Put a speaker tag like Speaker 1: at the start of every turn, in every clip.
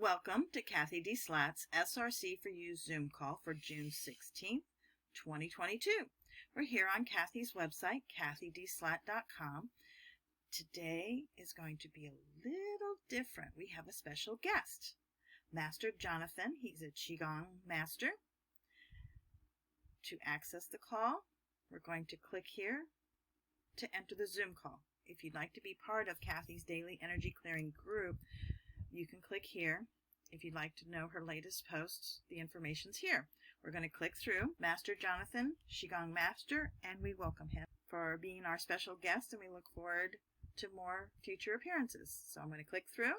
Speaker 1: Welcome to CathyDSlaught's SRC4u Zoom call for June 16th, 2022. We're here on Cathy's website, CathyDSlaght.com. Today is going to be a little different. We have a special guest, Master Johnathan. He's a QiGong master. To access the call, we're going to click here to enter the Zoom call. If you'd like to be part of Cathy's daily energy clearing group, you can click here. If you'd like to know her latest posts, the information's here. We're going to click through Master Johnathan, QiGong Master, and we welcome him for being our special guest, and we look forward to more future appearances. So I'm going to click through.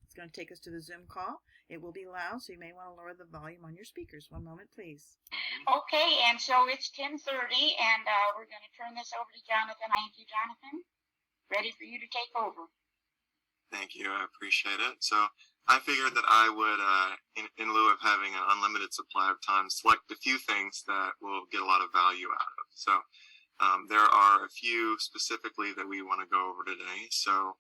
Speaker 1: It's going to take us to the Zoom call. It will be loud, so you may want to lower the volume on your speakers. One moment, please.
Speaker 2: Okay, and so it's 10:30, and we're going to turn this over to Johnathan. Thank you, Johnathan. Ready for you to take over.
Speaker 3: Thank you. I appreciate it. So I figured that I would, in lieu of having an unlimited supply of time, select a few things that will get a lot of value out of. So there are a few specifically that we want to go over today. So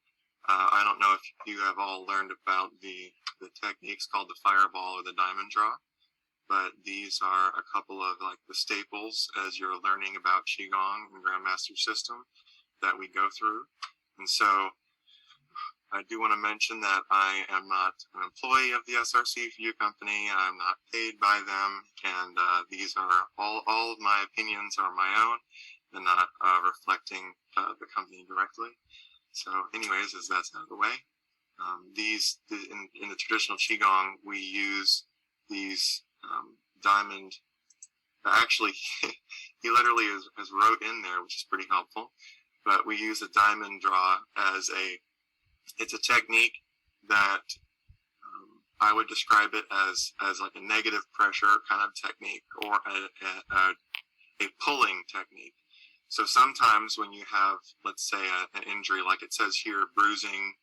Speaker 3: I don't know if you have all learned about the techniques called the fireball or the diamond draw, but these are a couple of like the staples as you're learning about QiGong and Grandmaster system that we go through. And so I do want to mention that I am not an employee of the SRC4u company. I'm not paid by them, and these are all of my opinions are my own and not reflecting the company directly. So anyways, as that's out of the way, in the traditional QiGong, we use these diamond, actually, he literally has wrote in there, which is pretty helpful, but we use a diamond draw as it's a technique that I would describe it as like a negative pressure kind of technique or a pulling technique. So sometimes when you have, let's say, an injury, like it says here, bruising,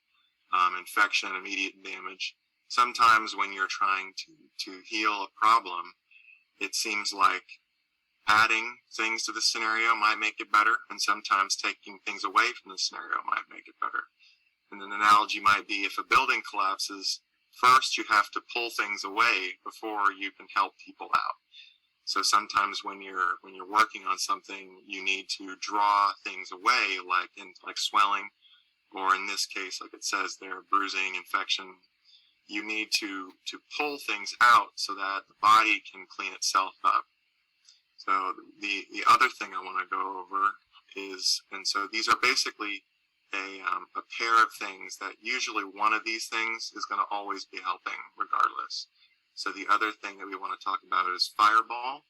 Speaker 3: infection, immediate damage, sometimes when you're trying to heal a problem, it seems like adding things to the scenario might make it better, and sometimes taking things away from the scenario might make it better. And an analogy might be if a building collapses, first you have to pull things away before you can help people out. So sometimes when you're working on something, you need to draw things away, like swelling, or in this case, like it says there, bruising, infection. You need to pull things out so that the body can clean itself up. So the other thing I want to go over is, and so these are basically a pair of things that usually one of these things is going to always be helping regardless. So the other thing that we want to talk about is fireball.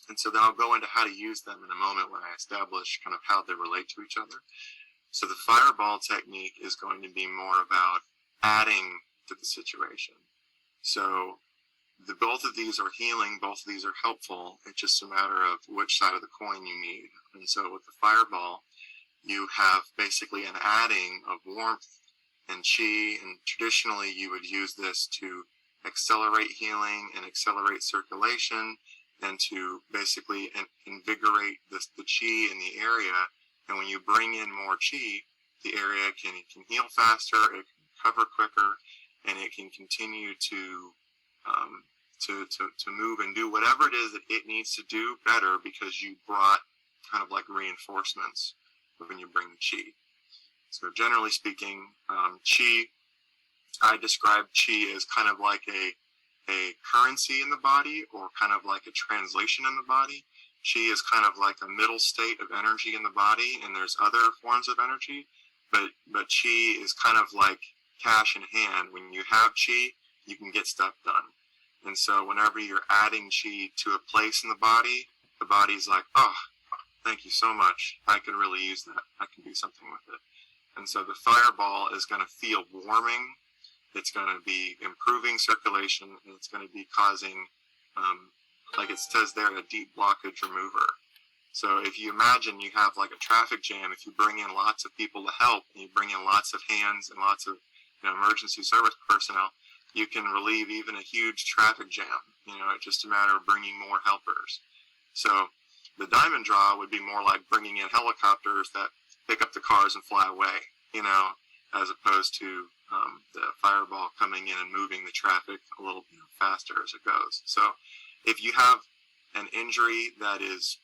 Speaker 3: And so then I'll go into how to use them in a moment when I establish kind of how they relate to each other. So the fireball technique is going to be more about adding to the situation. So both of these are healing, both of these are helpful. It's just a matter of which side of the coin you need. And so with the fireball, you have basically an adding of warmth and chi, and traditionally you would use this to accelerate healing and accelerate circulation and to basically invigorate the chi in the area. And when you bring in more chi, the area can heal faster, it can recover quicker, and it can continue to move and do whatever it is that it needs to do better because you brought kind of like reinforcements when you bring the chi. So generally speaking, chi, I describe chi as kind of like a currency in the body or kind of like a translation in the body. Chi is kind of like a middle state of energy in the body, and there's other forms of energy, but chi is kind of like cash in hand. When you have chi, you can get stuff done. And so whenever you're adding chi to a place in the body's like, oh, thank you so much. I could really use that. I can do something with it. And so the fireball is going to feel warming. It's going to be improving circulation, and it's going to be causing, like it says there, a deep blockage remover. So if you imagine you have like a traffic jam, if you bring in lots of people to help, and you bring in lots of hands and lots of emergency service personnel, you can relieve even a huge traffic jam. It's just a matter of bringing more helpers. So the diamond draw would be more like bringing in helicopters that pick up the cars and fly away, as opposed to the fireball coming in and moving the traffic a little faster as it goes. So if you have an injury that is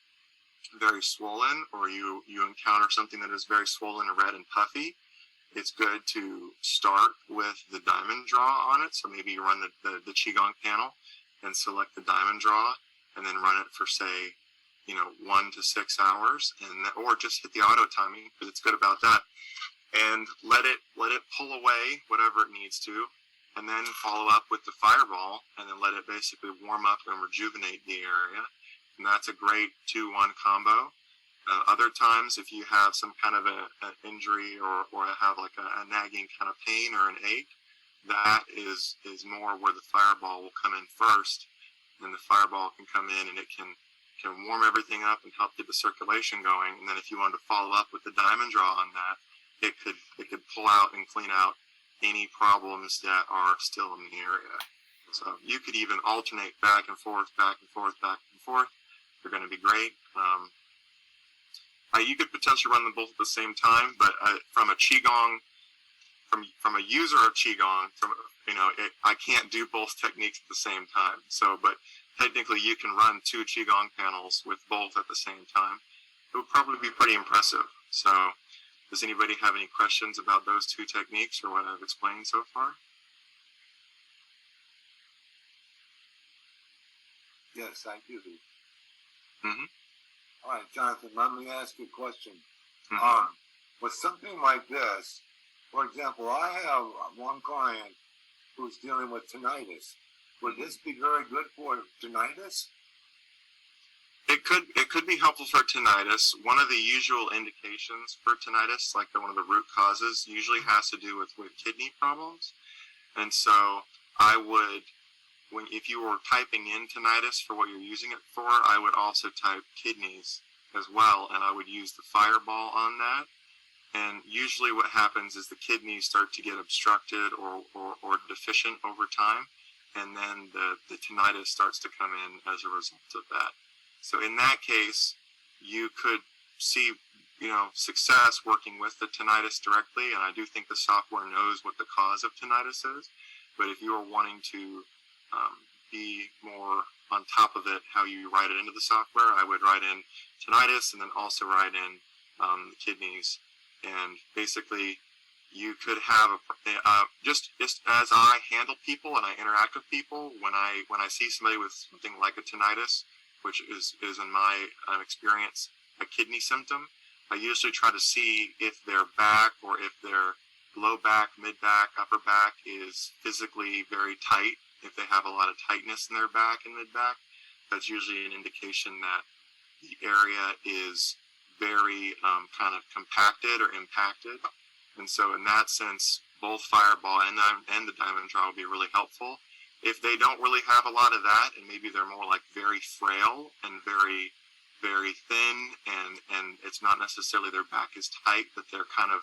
Speaker 3: very swollen, or you encounter something that is very swollen and red and puffy, it's good to start with the diamond draw on it. So maybe you run the QiGong panel and select the diamond draw, and then run it for, say, 1 to 6 hours, or just hit the auto timing, because it's good about that, and let it pull away whatever it needs to, and then follow up with the fireball, and then let it basically warm up and rejuvenate the area. And that's a great 2-1 combo. Other times, if you have some kind of an injury or have like a nagging kind of pain or an ache, that is more where the fireball will come in first, and the fireball can come in and it can warm everything up and help get the circulation going. And then if you wanted to follow up with the diamond draw on that, it could pull out and clean out any problems that are still in the area. So you could even alternate back and forth, back and forth, back and forth. They're going to be great. You could potentially run them both at the same time, but from a QiGong, from a user of QiGong, I can't do both techniques at the same time. So, but technically, you can run 2 QiGong panels with both at the same time. It would probably be pretty impressive. So, does anybody have any questions about those 2 techniques or what I've explained so far?
Speaker 4: Yes, I do.
Speaker 3: Mm-hmm.
Speaker 4: All right, Johnathan, let me ask you a question.
Speaker 3: Mm-hmm.
Speaker 4: With something like this, for example, I have one client who's dealing with tinnitus. Would this be very good for tinnitus?
Speaker 3: It could be helpful for tinnitus. One of the usual indications for tinnitus, like one of the root causes, usually has to do with kidney problems. And so I would, if you were typing in tinnitus for what you're using it for, I would also type kidneys as well, and I would use the fireball on that. And usually what happens is the kidneys start to get obstructed or deficient over time, and then the tinnitus starts to come in as a result of that. So in that case, you could see, success working with the tinnitus directly, and I do think the software knows what the cause of tinnitus is. But if you are wanting to be more on top of it, how you write it into the software, I would write in tinnitus and then also write in the kidneys. And basically, you could have just as I handle people and I interact with people, when I see somebody with something like a tinnitus, which is in my experience a kidney symptom, I usually try to see if their back or if their low back, mid back, upper back is physically very tight. If they have a lot of tightness in their back and mid back, that's usually an indication that the area is very kind of compacted or impacted. And so in that sense, both fireball and the diamond draw will be really helpful. If they don't really have a lot of that, and maybe they're more like very frail and very, very thin, and it's not necessarily their back is tight, but they're kind of,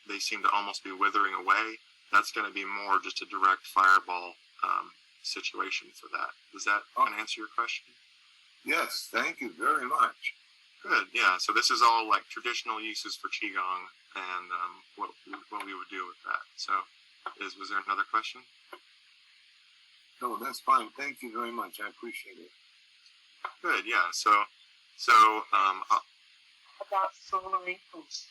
Speaker 3: they seem to almost be withering away, that's going to be more just a direct fireball situation for that. Does that kind of answer your question?
Speaker 4: Yes, thank you very much.
Speaker 3: Good, yeah. So this is all like traditional uses for QiGong and what we would do with that. So was there another question?
Speaker 4: No, that's fine. Thank you very much. I appreciate it.
Speaker 3: Good, yeah. So
Speaker 2: About swollen ankles.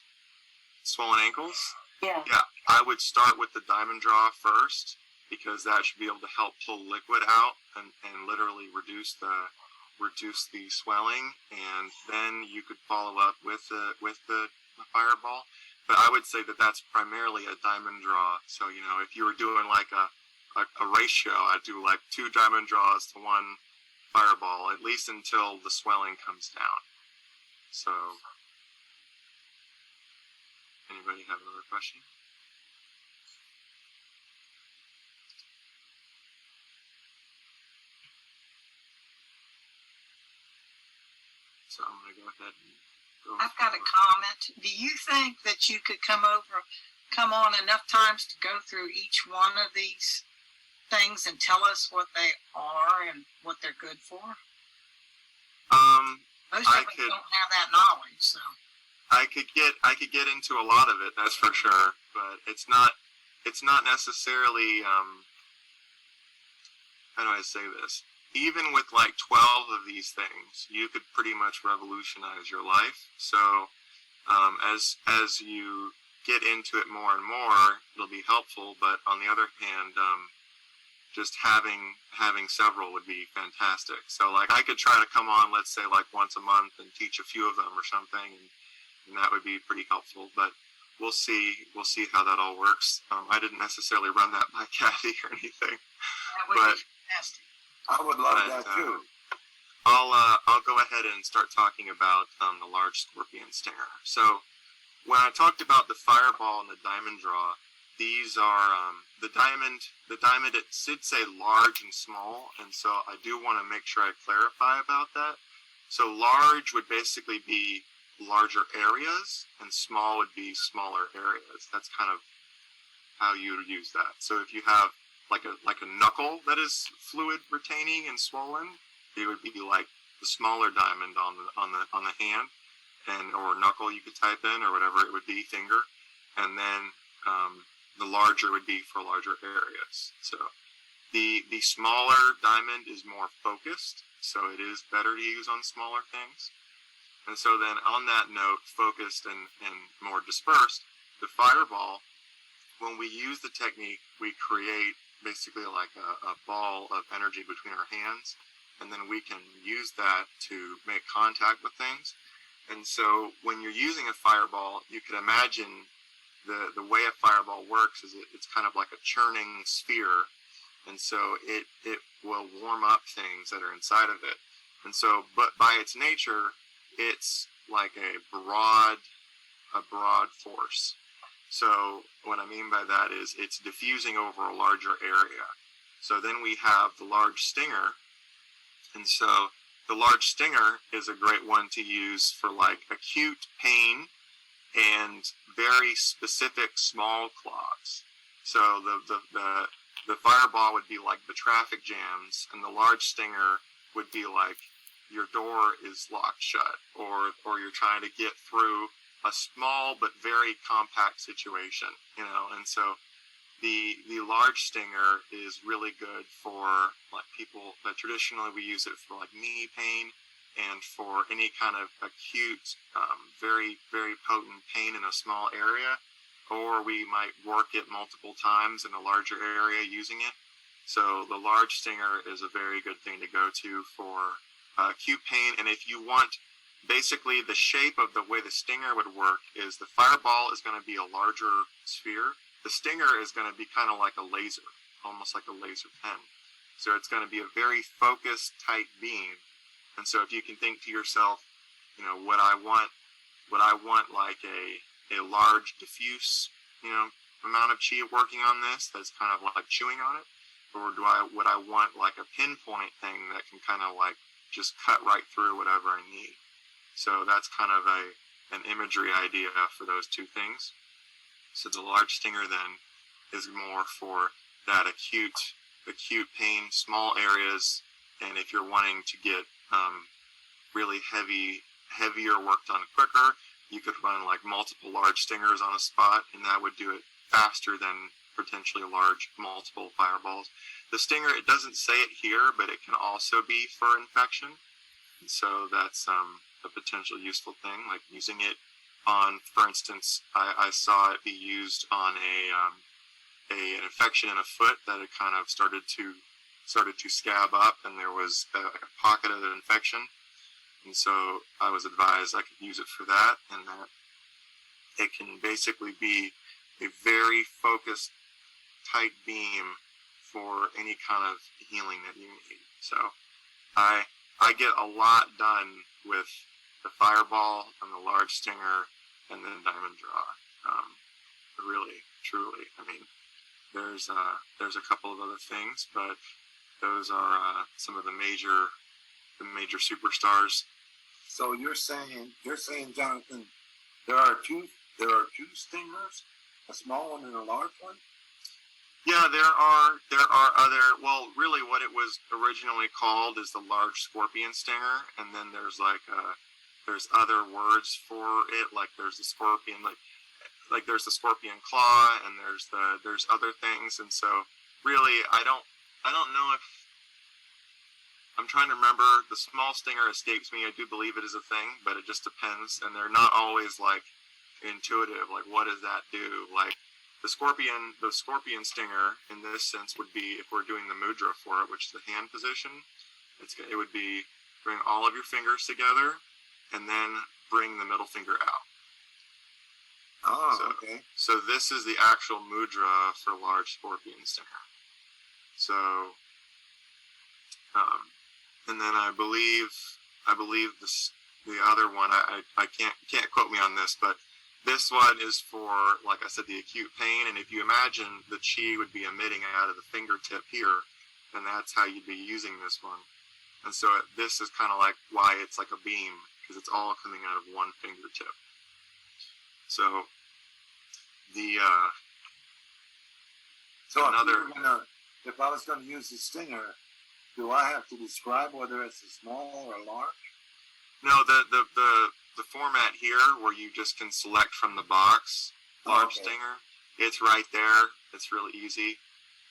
Speaker 3: Swollen ankles?
Speaker 2: Yeah.
Speaker 3: Yeah, I would start with the diamond draw first, because that should be able to help pull liquid out and literally reduce the swelling, and then you could follow up with the fireball. But I would say that that's primarily a diamond draw. So if you were doing like a ratio, I'd do like 2 diamond draws to 1 fireball, at least until the swelling comes down. So anybody have another question? So I'm going to go ahead and go.
Speaker 5: I've got a comment. Do you think that you could come on enough times to go through each one of these things and tell us what they are and what they're good for? Most of us don't have that knowledge, so.
Speaker 3: I could get into a lot of it, that's for sure. but it's not necessarily, how do I say this? Even with like 12 of these things, you could pretty much revolutionize your life. So as you get into it more and more, it'll be helpful. But on the other hand, just having several would be fantastic. So like I could try to come on, let's say like once a month and teach a few of them or something, and that would be pretty helpful. But we'll see how that all works. I didn't necessarily run that by Cathy or anything.
Speaker 5: That would
Speaker 3: But
Speaker 5: be fantastic.
Speaker 4: I would love that too.
Speaker 3: I'll go ahead and start talking about the large scorpion stinger. So when I talked about the fireball and the diamond draw, these are the diamond. It should say large and small, and so I do want to make sure I clarify about that. So large would basically be larger areas, and small would be smaller areas. That's kind of how you would use that. So if you have like a knuckle that is fluid retaining and swollen, it would be like the smaller diamond on the hand, and or knuckle you could type in or whatever it would be, finger, and then the larger would be for larger areas. So the smaller diamond is more focused, so it is better to use on smaller things. And so then on that note, focused and more dispersed, the fireball, when we use the technique, we create basically like a ball of energy between our hands, and then we can use that to make contact with things. And so when you're using a fireball, you can imagine the way a fireball works is it's kind of like a churning sphere, and so it will warm up things that are inside of it. And so, but by its nature, it's like a broad force. So what I mean by that is it's diffusing over a larger area. So then we have the large stinger, and so the large stinger is a great one to use for like acute pain and very specific small clogs. So the fireball would be like the traffic jams, and the large stinger would be like your door is locked shut, or you're trying to get through a small but very compact situation, you know. And so the large stinger is really good for like people that traditionally we use it for like knee pain and for any kind of acute, very, very potent pain in a small area, or we might work it multiple times in a larger area using it. So the large stinger is a very good thing to go to for acute pain. And if you want, basically the shape of the way the stinger would work is the fireball is going to be a larger sphere. The stinger is going to be kind of like a laser, almost like a laser pen. So it's going to be a very focused, tight beam. And so if you can think to yourself, you know, would I want like a large diffuse, you know, amount of chi working on this that's kind of like chewing on it? Or would I want like a pinpoint thing that can kind of like just cut right through whatever I need? So that's kind of an imagery idea for those two things. So the large stinger then is more for that acute pain, small areas, and if you're wanting to get really heavier work done quicker, you could run like multiple large stingers on a spot, and that would do it faster than potentially large multiple fireballs. The stinger, it doesn't say it here, but it can also be for infection, and so that's a potential useful thing, like using it on, for instance, I saw it be used on an infection in a foot that had kind of started to scab up, and there was a pocket of an infection, and so I was advised I could use it for that, and that it can basically be a very focused, tight beam for any kind of healing that you need. So I get a lot done with the fireball and the large stinger and then diamond draw. Really, truly. I mean, there's a couple of other things, but those are some of the major superstars.
Speaker 4: So you're saying, Johnathan, there are two stingers, a small one and a large one?
Speaker 3: Yeah, there are other. Well, really, what it was originally called is the large scorpion stinger, and then there's like there's other words for it, like there's the scorpion. Like like there's the scorpion claw, and there's other things, and so really I don't know if I'm trying to remember. The small stinger escapes me. I do believe it is a thing, but it just depends, and they're not always like intuitive. Like, what does that do? Like the scorpion stinger in this sense would be, if we're doing the mudra for it, which is the hand position, it would be bring all of your fingers together and then bring the middle finger out.
Speaker 4: Oh, okay.
Speaker 3: So this is the actual mudra for large scorpion stinger. So, and then I believe the other one, I can't quote me on this, but this one is for, like I said, the acute pain. And if you imagine the chi would be emitting out of the fingertip here, and that's how you'd be using this one. And so this is kind of like why it's like a beam, because it's all coming out of one fingertip. So
Speaker 4: if I was going to use the stinger, do I have to describe whether it's a small or a large?
Speaker 3: No, the format here where you just can select from the box, large stinger, it's right there. It's really easy.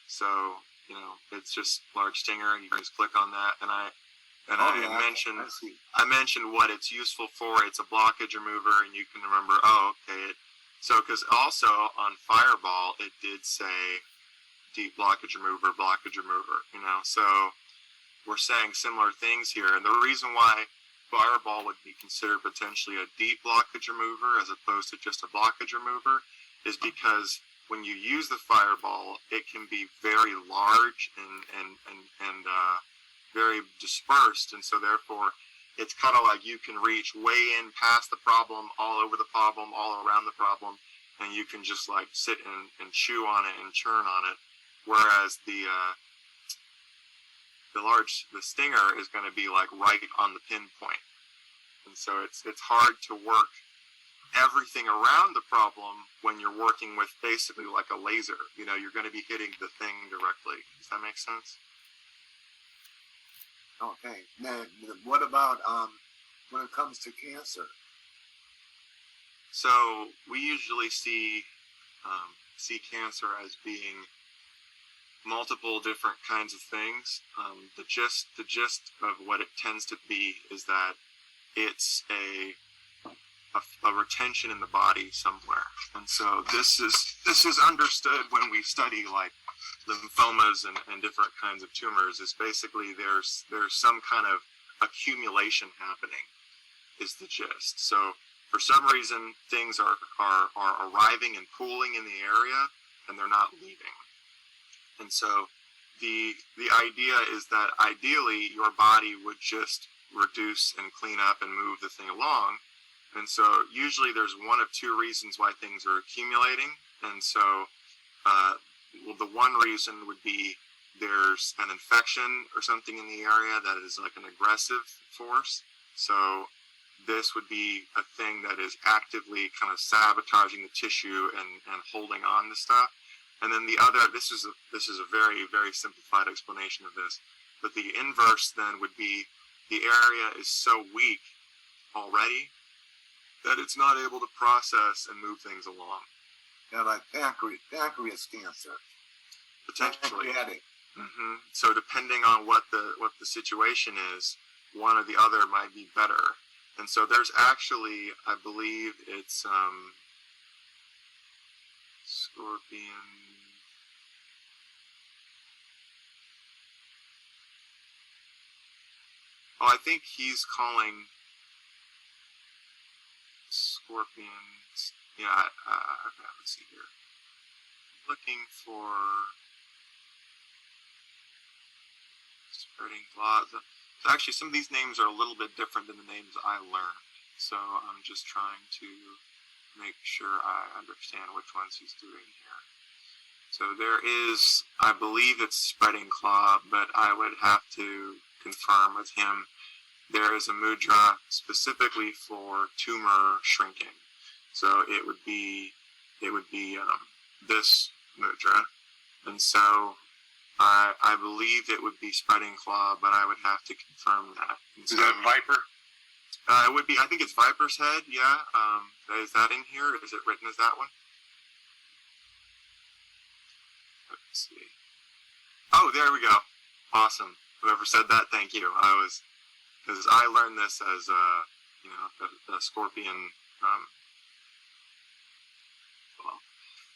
Speaker 3: So, you know, it's just large stinger, and you can just click on that. And I mentioned what it's useful for. It's a blockage remover, and you can remember, so because also on Fireball it did say deep blockage remover, you know. So we're saying similar things here, and the reason why Fireball would be considered potentially a deep blockage remover as opposed to just a blockage remover is because when you use the Fireball, it can be very large and very dispersed, and so therefore it's kind of like you can reach way in past the problem, all over the problem, all around the problem, and you can just like sit and chew on it and churn on it. Whereas the stinger is going to be like right on the pinpoint, and so it's hard to work everything around the problem when you're working with basically like a laser. You know, you're going to be hitting the thing directly. Does that make sense?
Speaker 4: Okay. Now, what about when it comes to cancer?
Speaker 3: So we usually see cancer as being multiple different kinds of things. The gist of what it tends to be is that it's a retention in the body somewhere, and so this is understood when we study like lymphomas and different kinds of tumors. Is basically there's some kind of accumulation happening, is the gist. So for some reason things are arriving and pooling in the area, and they're not leaving. And so the idea is that ideally your body would just reduce and clean up and move the thing along. And so usually there's one of two reasons why things are accumulating. And so the one reason would be there's an infection or something in the area that is like an aggressive force. So this would be a thing that is actively kind of sabotaging the tissue and holding on to stuff. And then the other, this is a very, very simplified explanation of this, but the inverse then would be the area is so weak already that it's not able to process and move things along.
Speaker 4: Yeah, like pancreas cancer.
Speaker 3: Potentially.
Speaker 4: Pancreatic.
Speaker 3: Mm-hmm. So depending on what the situation is, one or the other might be better. And so there's actually, I believe it's scorpion. Oh, I think he's calling scorpions. Yeah, okay, let's see here. Looking for spreading claws. So actually, some of these names are a little bit different than the names I learned. So I'm just trying to make sure I understand which ones he's doing here. So there is, I believe it's spreading claw, but I would have to confirm with him. There is a mudra specifically for tumor shrinking. So it would be this mudra, and so I believe it would be spreading claw, but I would have to confirm that.
Speaker 6: Is that viper?
Speaker 3: It would be. I think it's viper's head. Yeah. Is that in here? Is it written as that one? Let's see. Oh, there we go. Awesome. Whoever said that, thank you. Because I learned this as a scorpion. Well,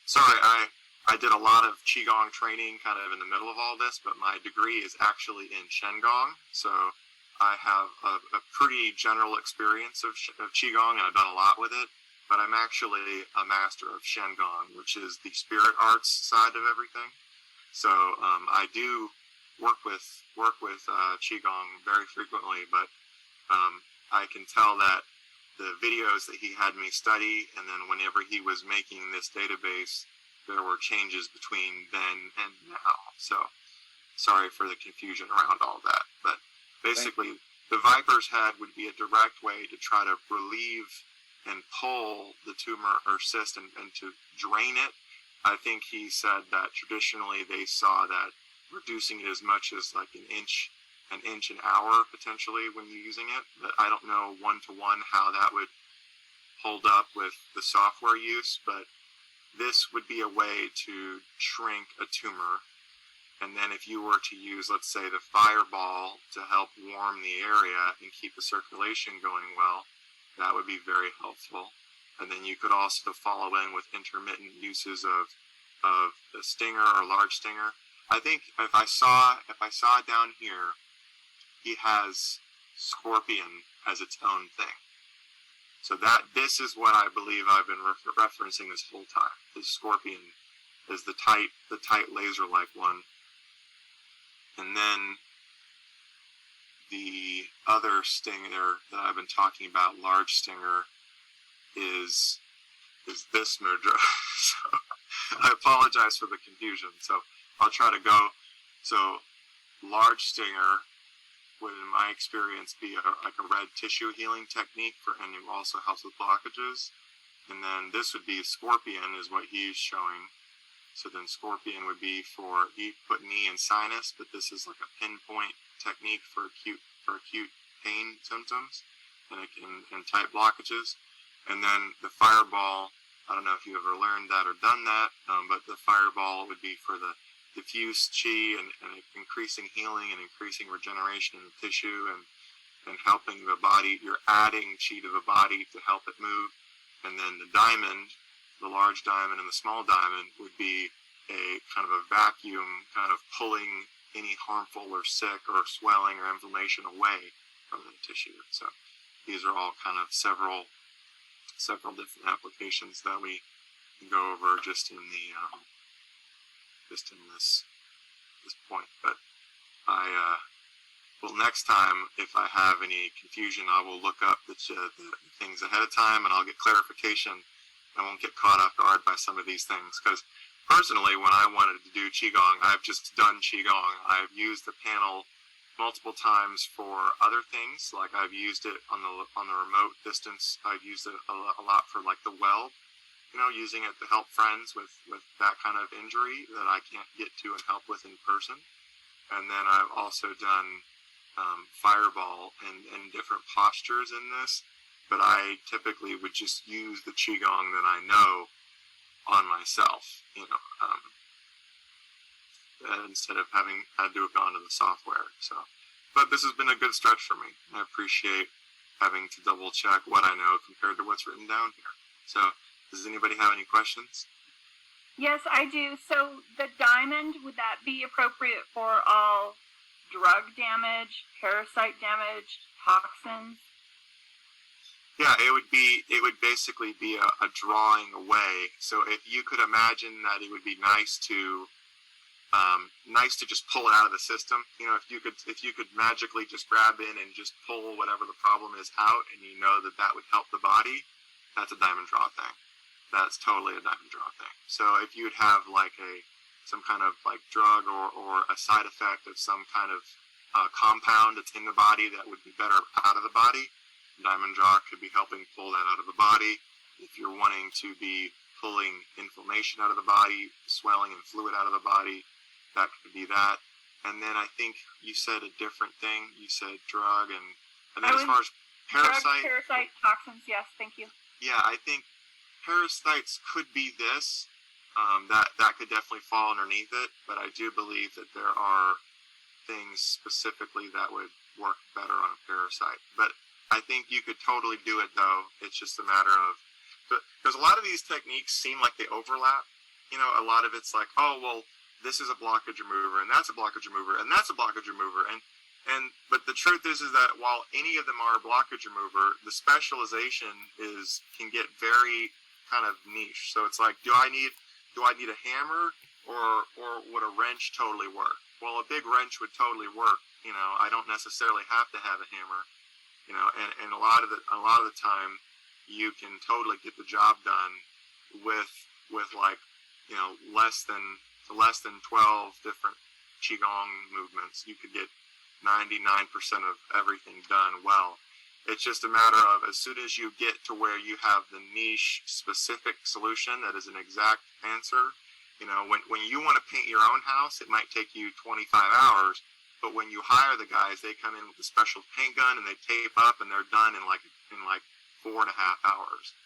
Speaker 3: sorry, I did a lot of QiGong training kind of in the middle of all this, but my degree is actually in Gong, so I have a pretty general experience of QiGong, and I've done a lot with it, but I'm actually a master of Gong, which is the spirit arts side of everything. So I do work with QiGong very frequently, but I can tell that the videos that he had me study, and then whenever he was making this database, there were changes between then and now. So sorry for the confusion around all that. But basically, the Viper's head would be a direct way to try to relieve and pull the tumor or cyst and to drain it. I think he said that traditionally they saw that reducing it as much as like an inch an hour potentially when using it. But I don't know one-to-one how that would hold up with the software use, but this would be a way to shrink a tumor. And then if you were to use, let's say, the fireball to help warm the area and keep the circulation going well, that would be very helpful. And then you could also follow in with intermittent uses of the stinger or large stinger. I think if I saw down here, he has scorpion as its own thing. So this is what I believe I've been referencing this whole time. This scorpion is the tight laser-like one. And then the other stinger that I've been talking about, large stinger, is this mudra. So I apologize for the confusion. So I'll try to go. So large stinger would, in my experience, be like a red tissue healing technique and it also helps with blockages. And then this would be scorpion, is what he's showing. So then scorpion would be for, he put knee and sinus, but this is like a pinpoint technique for acute pain symptoms and tight blockages. And then the fireball, I don't know if you ever learned that or done that, but the fireball would be for the diffuse chi and increasing healing and increasing regeneration in the tissue and helping the body. You're adding chi to the body to help it move. And then the diamond, the large diamond and the small diamond, would be a kind of a vacuum, kind of pulling any harmful or sick or swelling or inflammation away from the tissue. So these are all kind of several different applications that we can go over just in this point. But I will next time, if I have any confusion, I will look up the things ahead of time and I'll get clarification. I won't get caught off guard by some of these things, because personally, when I wanted to do QiGong, I've just done QiGong. I've used the panel multiple times for other things, like I've used it on the remote distance. I've used it a lot for like the weld, using it to help friends with that kind of injury that I can't get to and help with in person. And then I've also done fireball in different postures in this, but I typically would just use the QiGong that I know on myself, instead of having had to have gone to the software. So, but this has been a good stretch for me. I appreciate having to double check what I know compared to what's written down here. So, does anybody have any questions?
Speaker 6: Yes, I do. So the diamond, would that be appropriate for all drug damage, parasite damage, toxins?
Speaker 3: Yeah, it would basically be a drawing away. So if you could imagine that it would be nice to just pull it out of the system. If you could magically just grab in and just pull whatever the problem is out, and that would help the body, that's a diamond draw thing. That's totally a diamond draw thing. So if you'd have like some kind of like drug or a side effect of some kind of compound that's in the body that would be better out of the body, diamond draw could be helping pull that out of the body. If you're wanting to be pulling inflammation out of the body, swelling and fluid out of the body, that could be that. And then I think you said a different thing. You said drug and then as far as parasite.
Speaker 6: Drug, parasite, toxins, yes, thank you.
Speaker 3: Yeah, I think parasites could be this. that could definitely fall underneath it, but I do believe that there are things specifically that would work better on a parasite. But I think you could totally do it, though. It's just a matter of, because a lot of these techniques seem like they overlap. You know, a lot of it's like, oh, well, this is a blockage remover, and that's a blockage remover, and that's a blockage remover, but the truth is that while any of them are a blockage remover, the specialization can get very kind of niche. So it's like, do I need a hammer, or would a wrench totally work? Well, a big wrench would totally work. You know, I don't necessarily have to have a hammer. You know, and a lot of the time, you can totally get the job done with like, you know, less than 12 different QiGong movements. You could get 99% of everything done well. It's just a matter of, as soon as you get to where you have the niche specific solution that is an exact answer, you know, when you want to paint your own house, it might take you 25 hours, but when you hire the guys, they come in with a special paint gun and they tape up and they're done in like 4.5 hours.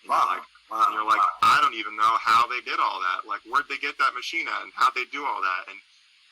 Speaker 4: Wow.
Speaker 3: And you're like, I don't even know how they did all that. Like, where'd they get that machine at, and how'd they do all that?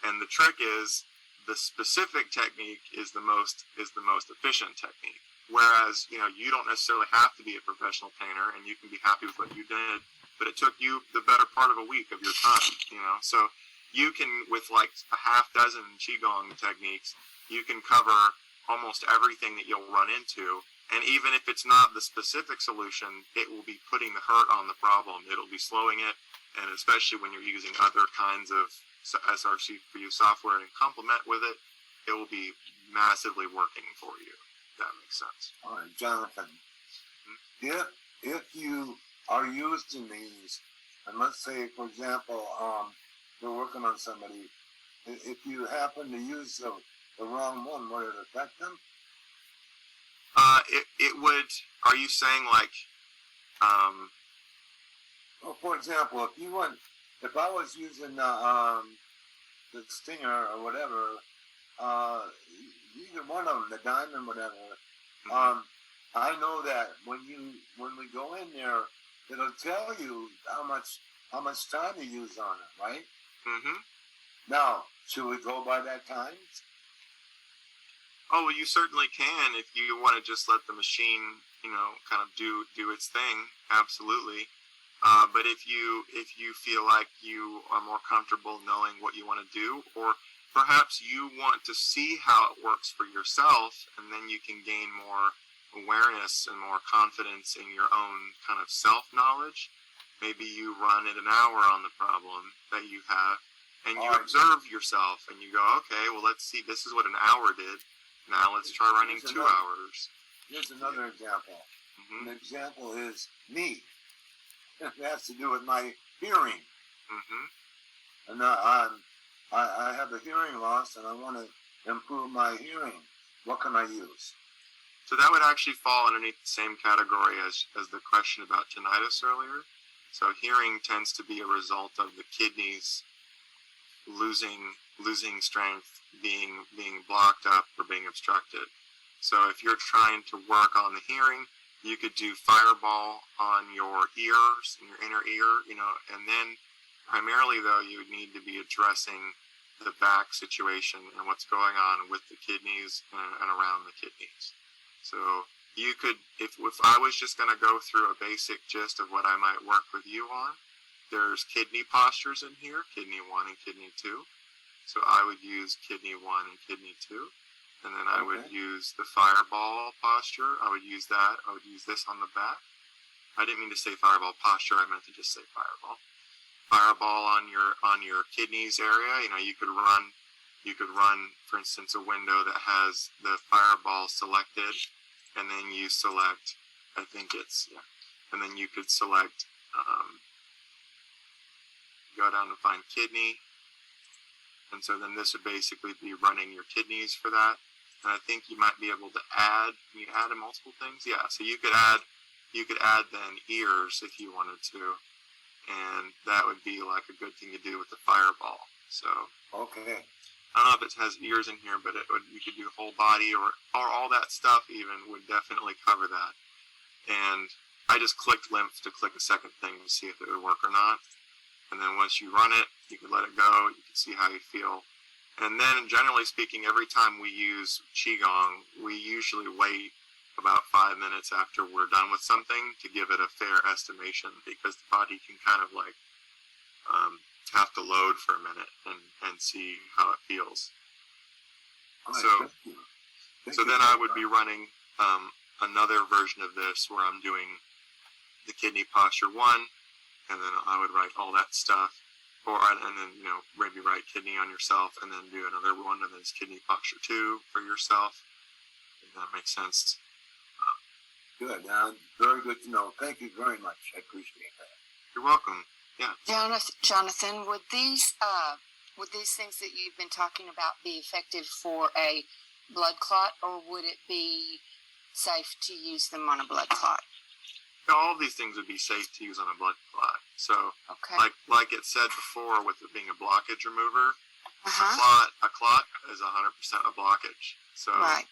Speaker 3: And the trick is, the specific technique is the most efficient technique. Whereas, you know, you don't necessarily have to be a professional painter, and you can be happy with what you did, but it took you the better part of a week of your time, you know. So you can, with like a half dozen QiGong techniques, you can cover almost everything that you'll run into. And even if it's not the specific solution, it will be putting the hurt on the problem. It'll be slowing it, and especially when you're using other kinds of SRC4u software and complement with it, it will be massively working for you. If that makes sense.
Speaker 4: All right, Johnathan. If you are using these, and let's say, for example, you're working on somebody, if you happen to use the wrong one, would it affect them?
Speaker 3: It would. Are you saying like?
Speaker 4: Well, for example, if I was using the Stinger or whatever, either one of them, the Diamond, whatever, I know that when we go in there, it'll tell you how much time to use on it, right?
Speaker 3: Mm-hmm.
Speaker 4: Now, should we go by that time?
Speaker 3: Oh, well, you certainly can if you want to just let the machine, you know, kind of do its thing. Absolutely. But if you feel like you are more comfortable knowing what you want to do, or perhaps you want to see how it works for yourself, and then you can gain more awareness and more confidence in your own kind of self-knowledge, maybe you run it an hour on the problem that you have, and you observe yourself, and you go, okay, well, let's see, this is what an hour did. Now let's try running 2 hours. Here's
Speaker 4: another example.
Speaker 3: Mm-hmm.
Speaker 4: An example is me. It has to do with my hearing.
Speaker 3: Mm-hmm.
Speaker 4: And I have a hearing loss, and I want to improve my hearing. What can I use?
Speaker 3: So that would actually fall underneath the same category as the question about tinnitus earlier. So hearing tends to be a result of the kidneys losing strength, being blocked up or being obstructed. So if you're trying to work on the hearing, you could do fireball on your ears, in your inner ear, you know, and then primarily though, you would need to be addressing the back situation and what's going on with the kidneys and around the kidneys. So you could, if I was just going to go through a basic gist of what I might work with you on, there's kidney postures in here, kidney 1 and kidney 2. So I would use kidney 1 and kidney 2. And then I would use the fireball posture. I would use that. I would use this on the back. I didn't mean to say fireball posture. I meant to just say fireball. Fireball on your kidneys area. You know, you could run, for instance, a window that has the fireball selected, and then you select, I think it's, yeah. And then you could select, go down and find kidney. And so then this would basically be running your kidneys for that. And I think you might be able to add, can you add in multiple things? Yeah, so you could add then ears if you wanted to. And that would be like a good thing to do with the fireball. So
Speaker 4: okay.
Speaker 3: I don't know if it has ears in here, but you could do whole body or all that stuff even would definitely cover that. And I just clicked lymph to click a second thing to see if it would work or not. And then once you run it, you can let it go. You can see how you feel. And then, generally speaking, every time we use QiGong, we usually wait about 5 minutes after we're done with something to give it a fair estimation, because the body can kind of like have to load for a minute and see how it feels.
Speaker 4: Right,
Speaker 3: So then I would be running another version of this where I'm doing the kidney posture 1, and then I would write all that stuff, and then maybe write kidney on yourself, and then do another one, and then it's kidney posture 2 for yourself. If that makes sense.
Speaker 4: Good. Very good to know. Thank you very much. I appreciate that.
Speaker 3: You're welcome. Yeah.
Speaker 7: Johnathan, would these things that you've been talking about be effective for a blood clot, or would it be safe to use them on a blood clot?
Speaker 3: All of these things would be safe to use on a blood clot. So,
Speaker 7: okay.
Speaker 3: like it said before, with it being a blockage remover, a clot is 100% a blockage. So
Speaker 7: right.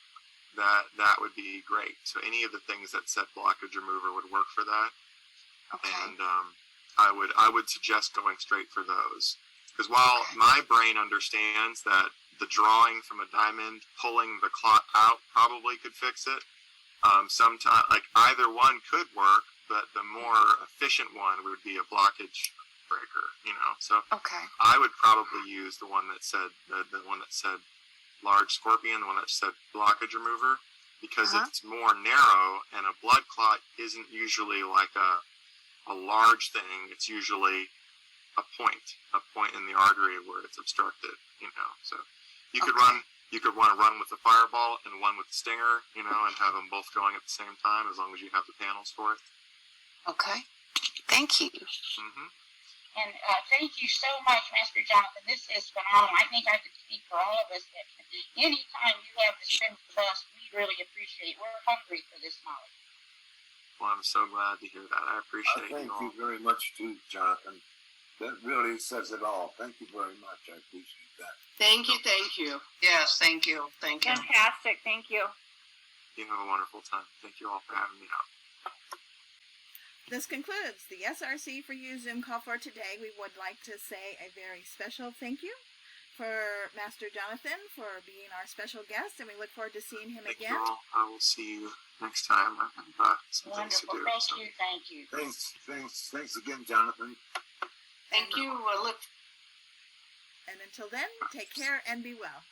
Speaker 3: that would be great. So any of the things that said blockage remover would work for that.
Speaker 7: Okay.
Speaker 3: And I would suggest going straight for those, because while my brain understands that the drawing from a diamond, pulling the clot out probably could fix it. Sometimes, like either one could work, but the more efficient one would be a blockage breaker. So I would probably use the one that said the one that said large scorpion, the one that said blockage remover, because it's more narrow, and a blood clot isn't usually like a large thing. It's usually a point in the artery where it's obstructed. So you could want to run with the fireball and one with the stinger, and have them both going at the same time, as long as you have the panels for it.
Speaker 7: Okay. Thank you.
Speaker 3: Mm-hmm.
Speaker 2: And thank you so much, Master Johnathan. This is phenomenal. I think I could speak for all of us that anytime you have to spin with us, we really appreciate. We're hungry for this knowledge.
Speaker 3: Well, I'm so glad to hear that. I appreciate
Speaker 4: Thank
Speaker 3: you all.
Speaker 4: you very much too, Johnathan. That really says it all. Thank you very much. I appreciate that.
Speaker 5: Thank you. Yes, thank you.
Speaker 6: Fantastic. Thank you.
Speaker 3: You have a wonderful time. Thank you all for having me out.
Speaker 1: This concludes the SRC4u Zoom call for today. We would like to say a very special thank you for Master Johnathan for being our special guest, and we look forward to seeing him
Speaker 3: Thank
Speaker 1: again.
Speaker 3: you all. I will see you next time. I've got some things to
Speaker 2: Wonderful.
Speaker 3: do.
Speaker 2: Thank you.
Speaker 4: Thanks again, Johnathan.
Speaker 5: Thank you. Look.
Speaker 1: And until then, take care and be well.